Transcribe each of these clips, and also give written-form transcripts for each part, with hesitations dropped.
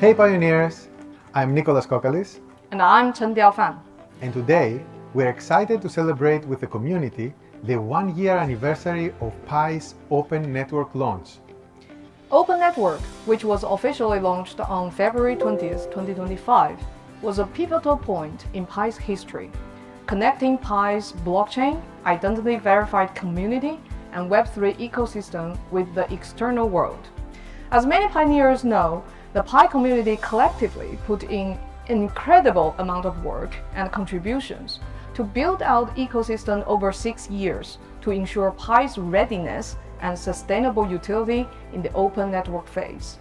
Hey Pioneers, I'm Nicolas, And I'm Chen Diaofan. and today we're excited to celebrate with the community the 1-year anniversary of Pi's Open Network launch. Open Network, which was officially launched on February 20th, 2025, was a pivotal point in Pi's history, connecting Pi's blockchain, identity-verified community, and Web3 ecosystem with the external world. As many pioneers know, the Pi community collectively put in an incredible amount of work and contributions to build out ecosystem over 6 years to ensure Pi's readiness and sustainable utility in the open network phase.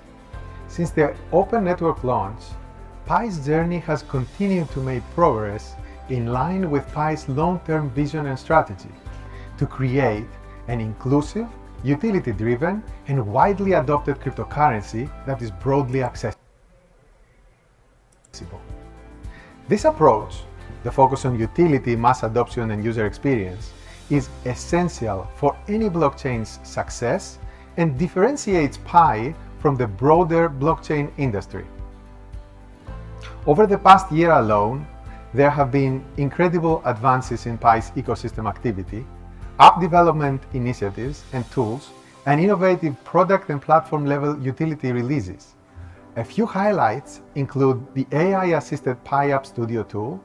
Since the Open Network launch, Pi's journey has continued to make progress in line with Pi's long-term vision and strategy to create an inclusive, utility-driven, and widely adopted cryptocurrency that is broadly accessible. This approach, the focus on utility, mass adoption, and user experience, is essential for any blockchain's success and differentiates Pi from the broader blockchain industry. Over the past year alone, there have been incredible advances in Pi's ecosystem activity, app development initiatives and tools, and innovative product and platform level utility releases. A few highlights include the AI-assisted Pi App Studio tool,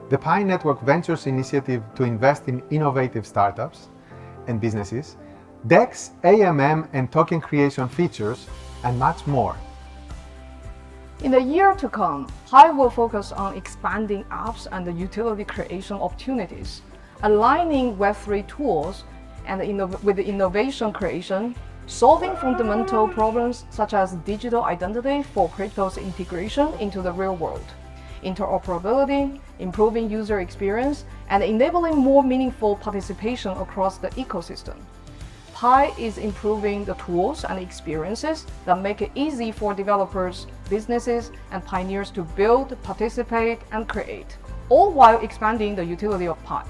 the Pi Network Ventures initiative to invest in innovative startups and businesses, DEX, AMM, and token creation features, and much more. In the year to come, Pi will focus on expanding apps and the utility creation opportunities, aligning Web3 tools and with the innovation creation, solving fundamental problems such as digital identity for crypto's integration into the real world, interoperability, improving user experience, and enabling more meaningful participation across the ecosystem. Pi is improving the tools and experiences that make it easy for developers, businesses, and pioneers to build, participate, and create, all while expanding the utility of Pi.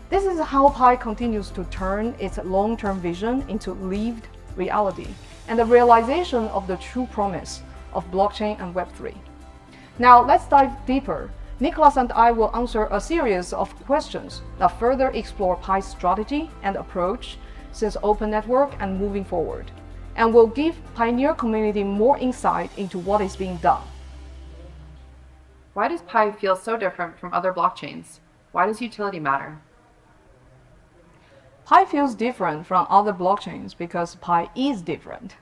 This is how Pi continues to turn its long-term vision into lived reality and the realization of the true promise of blockchain and Web3. Now let's dive deeper. Nicolas and I will answer a series of questions that further explore Pi's strategy and approach since Open Network and moving forward, and will give Pioneer community more insight into what is being done. Why does Pi feel so different from other blockchains? Why does utility matter? Pi feels different from other blockchains because Pi is different.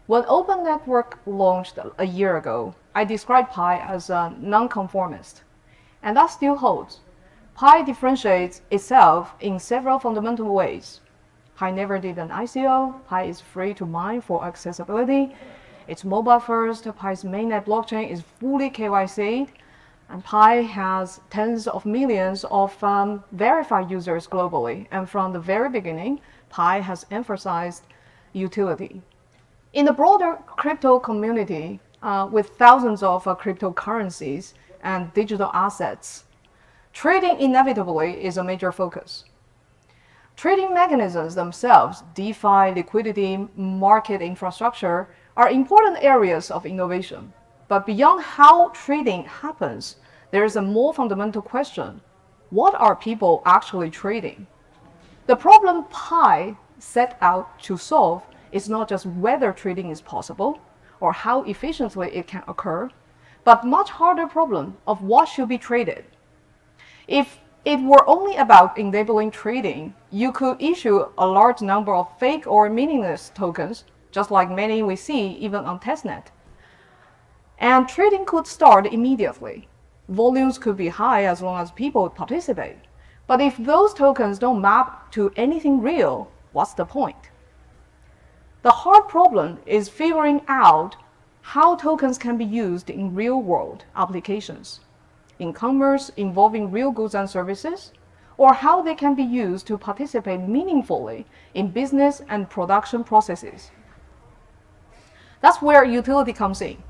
When Open Network launched a year ago, I described Pi as a nonconformist, and that still holds. Pi differentiates itself in several fundamental ways. Pi never did an ICO, Pi is free to mine for accessibility, it's mobile first, Pi's mainnet blockchain is fully KYC'd, and Pi has tens of millions of verified users globally. And from the very beginning, Pi has emphasized utility. In the broader crypto community, with thousands of cryptocurrencies and digital assets, trading inevitably is a major focus. Trading mechanisms themselves, DeFi, liquidity, market infrastructure, are important areas of innovation. But beyond how trading happens, there is a more fundamental question. What are people actually trading? The problem Pi set out to solve is not just whether trading is possible or how efficiently it can occur, but much harder problem of what should be traded. If it were only about enabling trading, you could issue a large number of fake or meaningless tokens, just like many we see even on testnet. And trading could start immediately. Volumes could be high as long as people participate. But if those tokens don't map to anything real, what's the point? The hard problem is figuring out how tokens can be used in real-world applications, in commerce involving real goods and services, or how they can be used to participate meaningfully in business and production processes. That's where utility comes in.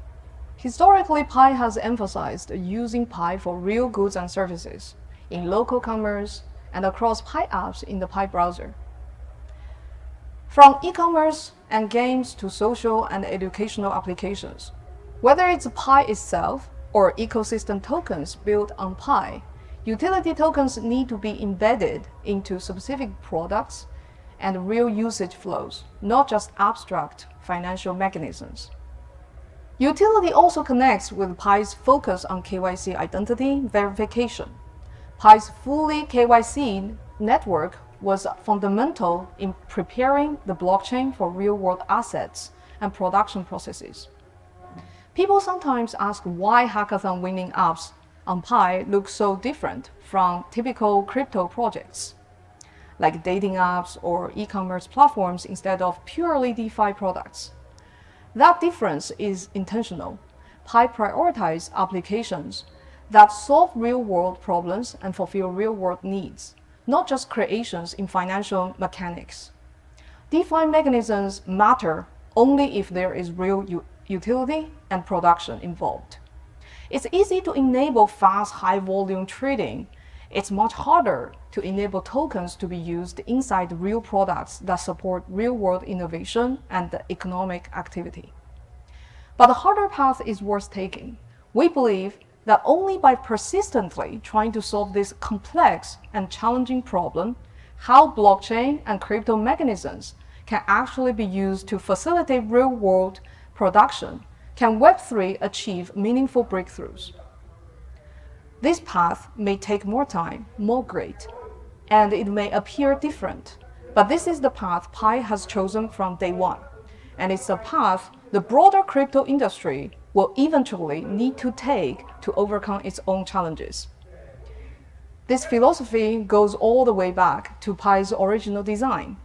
Historically, Pi has emphasized using Pi for real goods and services in local commerce and across Pi apps in the Pi browser. From e-commerce and games to social and educational applications, Whether it's Pi itself or ecosystem tokens built on Pi, utility tokens need to be embedded into specific products and real usage flows, not just abstract financial mechanisms. Utility also connects with Pi's focus on KYC identity verification. Pi's fully KYC network was fundamental in preparing the blockchain for real-world assets and production processes. People sometimes ask why hackathon winning apps on Pi look so different from typical crypto projects, like dating apps or e-commerce platforms instead of purely DeFi products. That difference is intentional. Pi prioritizes applications that solve real-world problems and fulfill real-world needs, not just creations in financial mechanics. DeFi mechanisms matter only if there is real utility and production involved. It's easy to enable fast, high-volume trading. It's much harder to enable tokens to be used inside real products that support real-world innovation and economic activity. But the harder path is worth taking. We believe that only by persistently trying to solve this complex and challenging problem, how blockchain and crypto mechanisms can actually be used to facilitate real-world production, can Web3 achieve meaningful breakthroughs. This path may take more time, more grit, and it may appear different, but this is the path Pi has chosen from day one, and it's a path the broader crypto industry will eventually need to take to overcome its own challenges. This philosophy goes all the way back to Pi's original design.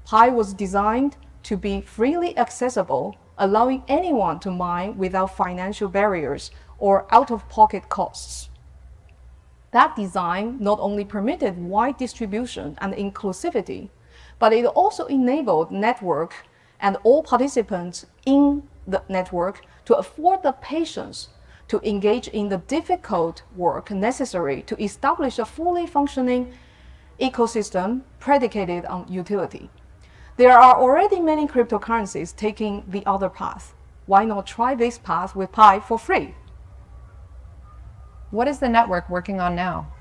Pi was designed to be freely accessible, allowing anyone to mine without financial barriers or out-of-pocket costs. That design not only permitted wide distribution and inclusivity, but it also enabled network and all participants in the network to afford the patience to engage in the difficult work necessary to establish a fully functioning ecosystem predicated on utility. There are already many cryptocurrencies taking the other path. Why not try this path with Pi for free? What is the network working on now?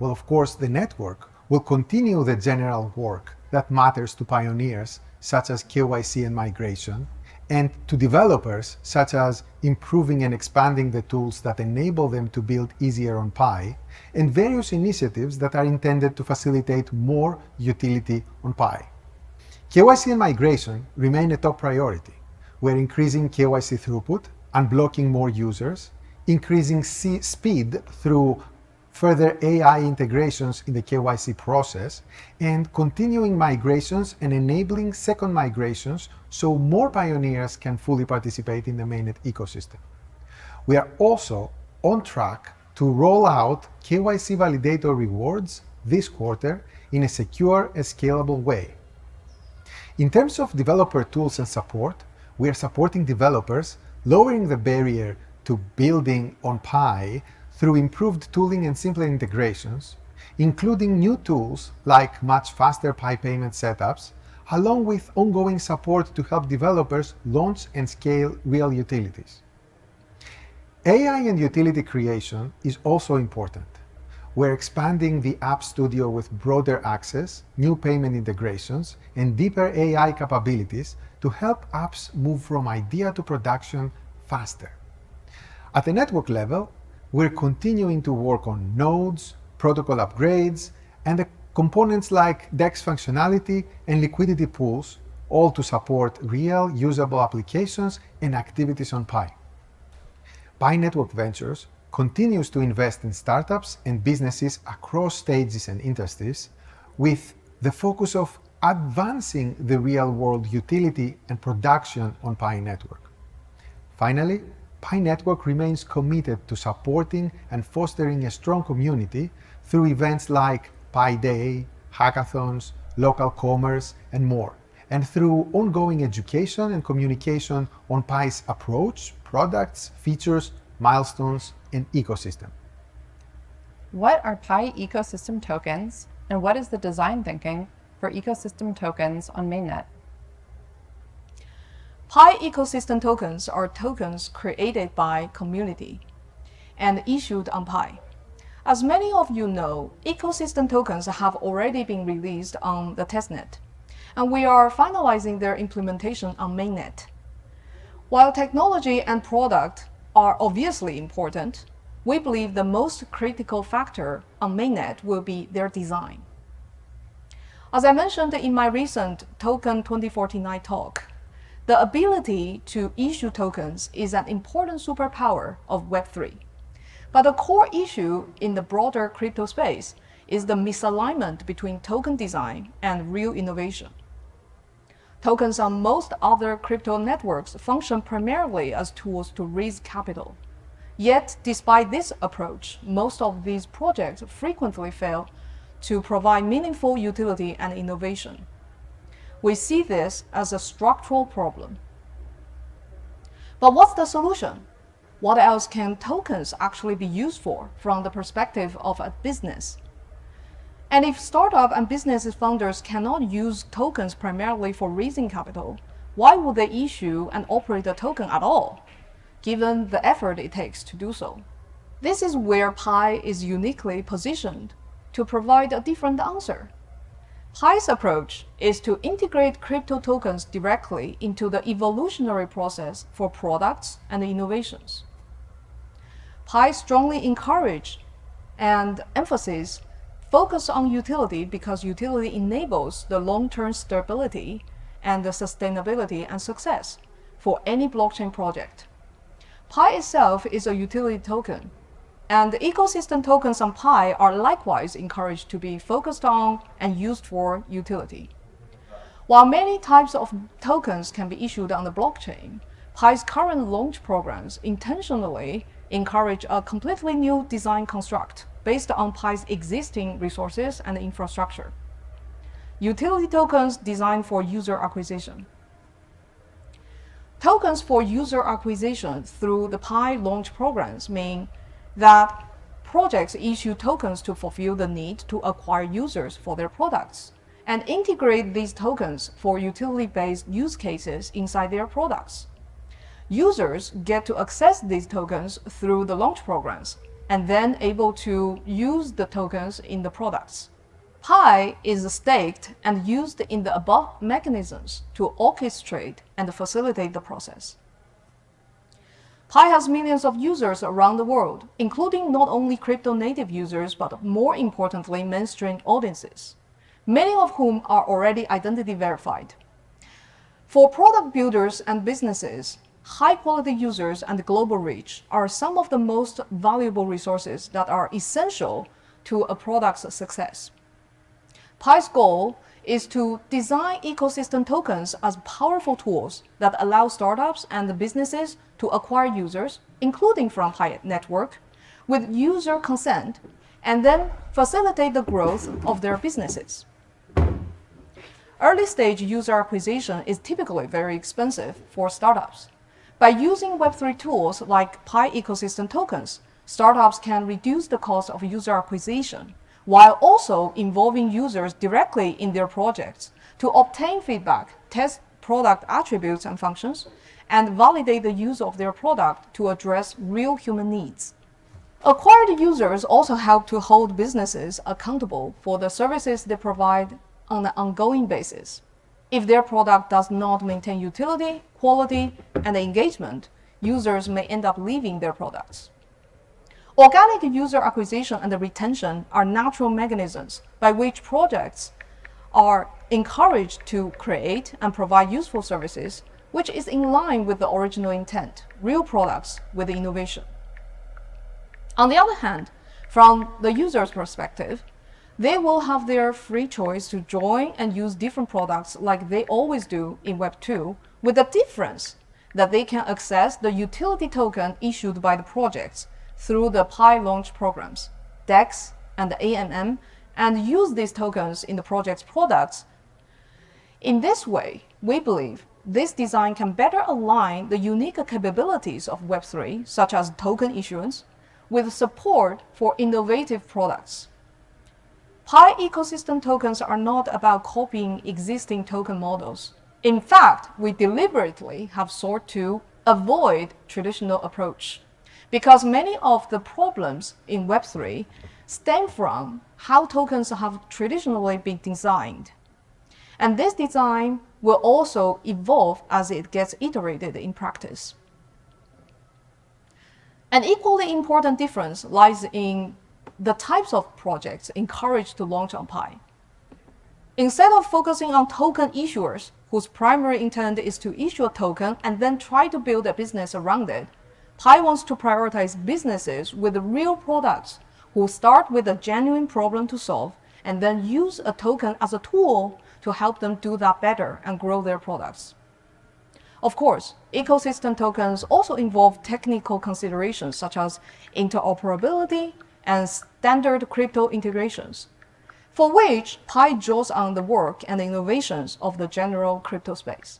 Well, of course, the network will continue the general work that matters to pioneers, such as KYC and migration, and to developers, such as improving and expanding the tools that enable them to build easier on Pi, and various initiatives that are intended to facilitate more utility on Pi. KYC and migration remain a top priority. We're increasing KYC throughput, unblocking more users, increasing speed through further AI integrations in the KYC process, and continuing migrations and enabling second migrations so more pioneers can fully participate in the mainnet ecosystem. We are also on track to roll out KYC validator rewards this quarter in a secure and scalable way. In terms of developer tools and support, we are supporting developers, lowering the barrier to building on Pi through improved tooling and simpler integrations, including new tools like much faster Pi payment setups, along with ongoing support to help developers launch and scale real utilities. AI and utility creation is also important. We're expanding the App Studio with broader access, new payment integrations, and deeper AI capabilities to help apps move from idea to production faster. At the network level, we're continuing to work on nodes, protocol upgrades, and the components like DEX functionality and liquidity pools, all to support real, usable applications and activities on Pi. Pi Network Ventures continues to invest in startups and businesses across stages and industries with the focus of advancing the real-world utility and production on Pi Network. Finally, Pi Network remains committed to supporting and fostering a strong community through events like Pi Day, hackathons, local commerce, and more, and through ongoing education and communication on Pi's approach, products, features, milestones, and ecosystem. What are Pi ecosystem tokens, and what is the design thinking for ecosystem tokens on mainnet? Pi ecosystem tokens are tokens created by community and issued on Pi. As many of you know, ecosystem tokens have already been released on the testnet, and we are finalizing their implementation on mainnet. While technology and product are obviously important, we believe the most critical factor on mainnet will be their design. As I mentioned in my recent Token 2049 talk, the ability to issue tokens is an important superpower of Web3. But the core issue in the broader crypto space is the misalignment between token design and real innovation. Tokens on most other crypto networks function primarily as tools to raise capital. Yet, despite this approach, most of these projects frequently fail to provide meaningful utility and innovation. We see this as a structural problem. But what's the solution? What else can tokens actually be used for from the perspective of a business? And if startup and business founders cannot use tokens primarily for raising capital, why would they issue and operate a token at all, given the effort it takes to do so? This is where Pi is uniquely positioned to provide a different answer. Pi's approach is to integrate crypto tokens directly into the evolutionary process for products and innovations. Pi strongly encourage and emphasize focus on utility because utility enables the long-term stability and the sustainability and success for any blockchain project. Pi itself is a utility token, and the ecosystem tokens on Pi are likewise encouraged to be focused on and used for utility. While many types of tokens can be issued on the blockchain, Pi's current launch programs intentionally encourage a completely new design construct based on Pi's existing resources and infrastructure. Utility tokens designed for user acquisition. Tokens for user acquisition through the Pi launch programs mean that projects issue tokens to fulfill the need to acquire users for their products and integrate these tokens for utility-based use cases inside their products. Users get to access these tokens through the launch programs and then able to use the tokens in the products. Pi is staked and used in the above mechanisms to orchestrate and facilitate the process. Pi has millions of users around the world, including not only crypto-native users, but more importantly, mainstream audiences, many of whom are already identity verified. For product builders and businesses, high-quality users and global reach are some of the most valuable resources that are essential to a product's success. Pi's goal is to design ecosystem tokens as powerful tools that allow startups and businesses to acquire users, including from Pi network, with user consent, and then facilitate the growth of their businesses. Early-stage user acquisition is typically very expensive for startups. By using Web3 tools like Pi ecosystem tokens, startups can reduce the cost of user acquisition while also involving users directly in their projects to obtain feedback, test product attributes and functions, and validate the use of their product to address real human needs. Acquired users also help to hold businesses accountable for the services they provide on an ongoing basis. If their product does not maintain utility, quality, and engagement, users may end up leaving their products. Organic user acquisition and retention are natural mechanisms by which projects are encouraged to create and provide useful services, which is in line with the original intent, real products with innovation. On the other hand, from the user's perspective, they will have their free choice to join and use different products like they always do in Web2, with the difference that they can access the utility token issued by the projects through the Pi launch programs, DEX, and AMM, and use these tokens in the project's products. In this way, we believe this design can better align the unique capabilities of Web3, such as token issuance, with support for innovative products. Pi ecosystem tokens are not about copying existing token models. In fact, we deliberately have sought to avoid traditional approach because many of the problems in Web3 stem from how tokens have traditionally been designed. And this design will also evolve as it gets iterated in practice. An equally important difference lies in the types of projects encouraged to launch on Pi. Instead of focusing on token issuers whose primary intent is to issue a token and then try to build a business around it, Pi wants to prioritize businesses with real products who start with a genuine problem to solve and then use a token as a tool to help them do that better and grow their products. Of course, ecosystem tokens also involve technical considerations such as interoperability and standard crypto integrations, for which Pi draws on the work and innovations of the general crypto space.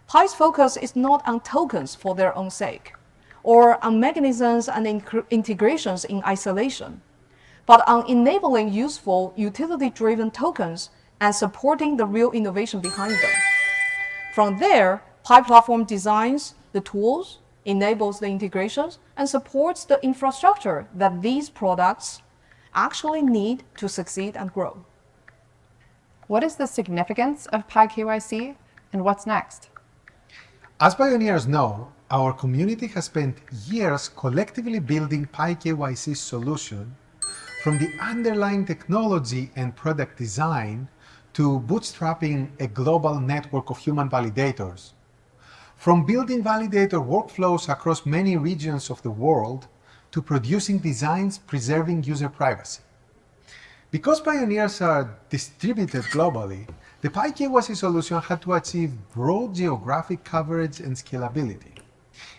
Pi's focus is not on tokens for their own sake, or on mechanisms and integrations in isolation, but on enabling useful utility-driven tokens and supporting the real innovation behind them. From there, Pi platform designs the tools, enables the integrations, and supports the infrastructure that these products actually need to succeed and grow. What is the significance of Pi KYC and what's next? As pioneers know, our community has spent years collectively building Pi KYC solution from the underlying technology and product design to bootstrapping a global network of human validators. From building validator workflows across many regions of the world to producing designs preserving user privacy. Because pioneers are distributed globally, the Pi KYC solution had to achieve broad geographic coverage and scalability.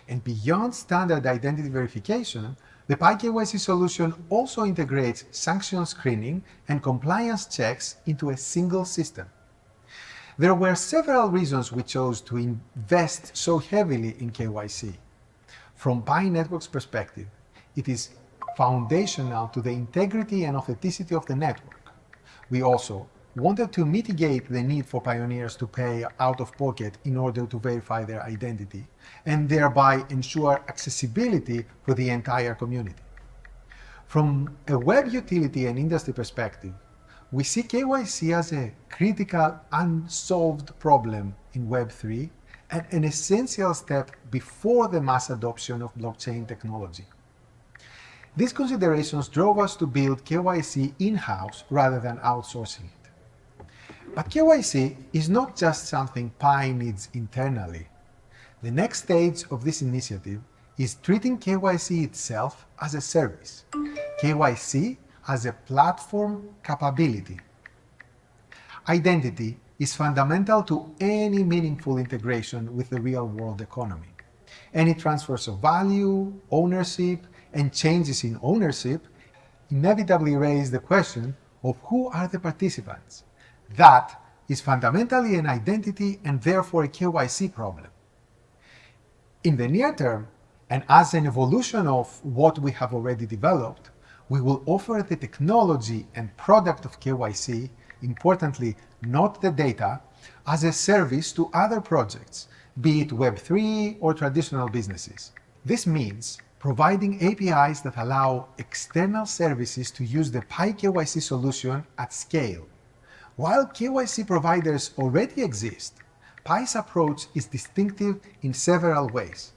And beyond standard identity verification, the Pi KYC solution also integrates sanction screening and compliance checks into a single system. There were several reasons we chose to invest so heavily in KYC. From Pi Network's perspective, it is foundational to the integrity and authenticity of the network. We also wanted to mitigate the need for pioneers to pay out of pocket in order to verify their identity, and thereby ensure accessibility for the entire community. From a web utility and industry perspective, we see KYC as a critical unsolved problem in Web3 and an essential step before the mass adoption of blockchain technology. These considerations drove us to build KYC in-house rather than outsourcing it. But KYC is not just something Pi needs internally. The next stage of this initiative is treating KYC itself as a service, KYC as a platform capability. Identity is fundamental to any meaningful integration with the real-world economy. Any transfers of value, ownership, and changes in ownership inevitably raise the question of who are the participants. That is fundamentally an identity and therefore a KYC problem. In the near term, and as an evolution of what we have already developed, we will offer the technology and product of KYC, importantly, not the data, as a service to other projects, be it Web3 or traditional businesses. This means providing APIs that allow external services to use the Pi KYC solution at scale. While KYC providers already exist, Pi's approach is distinctive in several ways.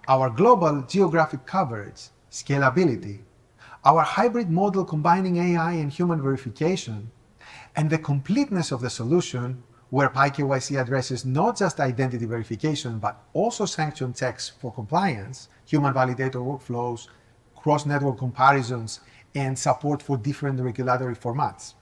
Our global geographic coverage, scalability, our hybrid model combining AI and human verification, and the completeness of the solution, where Pi KYC addresses not just identity verification, but also sanction checks for compliance, human validator workflows, cross-network comparisons, and support for different regulatory formats.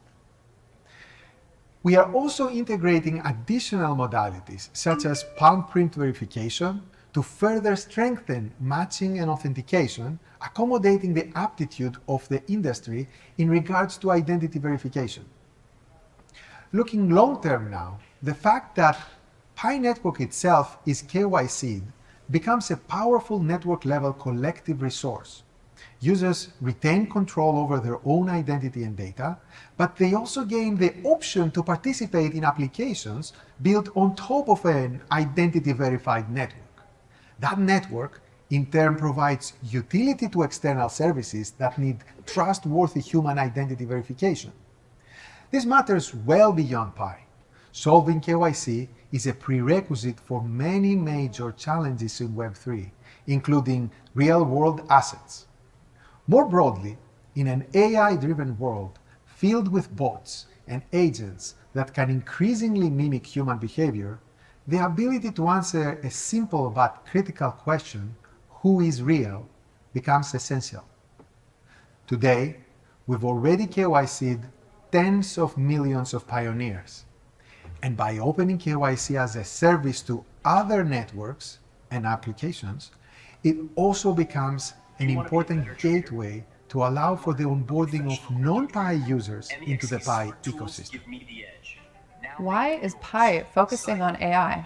We are also integrating additional modalities, such as palm print verification, to further strengthen matching and authentication, accommodating the aptitude of the industry in regards to identity verification. Looking long-term now, the fact that Pi Network itself is KYC'd becomes a powerful network-level collective resource. Users retain control over their own identity and data, but they also gain the option to participate in applications built on top of an identity-verified network. That network, in turn, provides utility to external services that need trustworthy human identity verification. This matters well beyond Pi. Solving KYC is a prerequisite for many major challenges in Web3, including real-world assets. More broadly, in an AI-driven world filled with bots and agents that can increasingly mimic human behavior, the ability to answer a simple but critical question, who is real, becomes essential. Today, we've already KYC'd tens of millions of pioneers. And by opening KYC as a service to other networks and applications, it also becomes an important gateway to allow for the onboarding of non-Pi users into the Pi ecosystem. Why is Pi focusing on AI?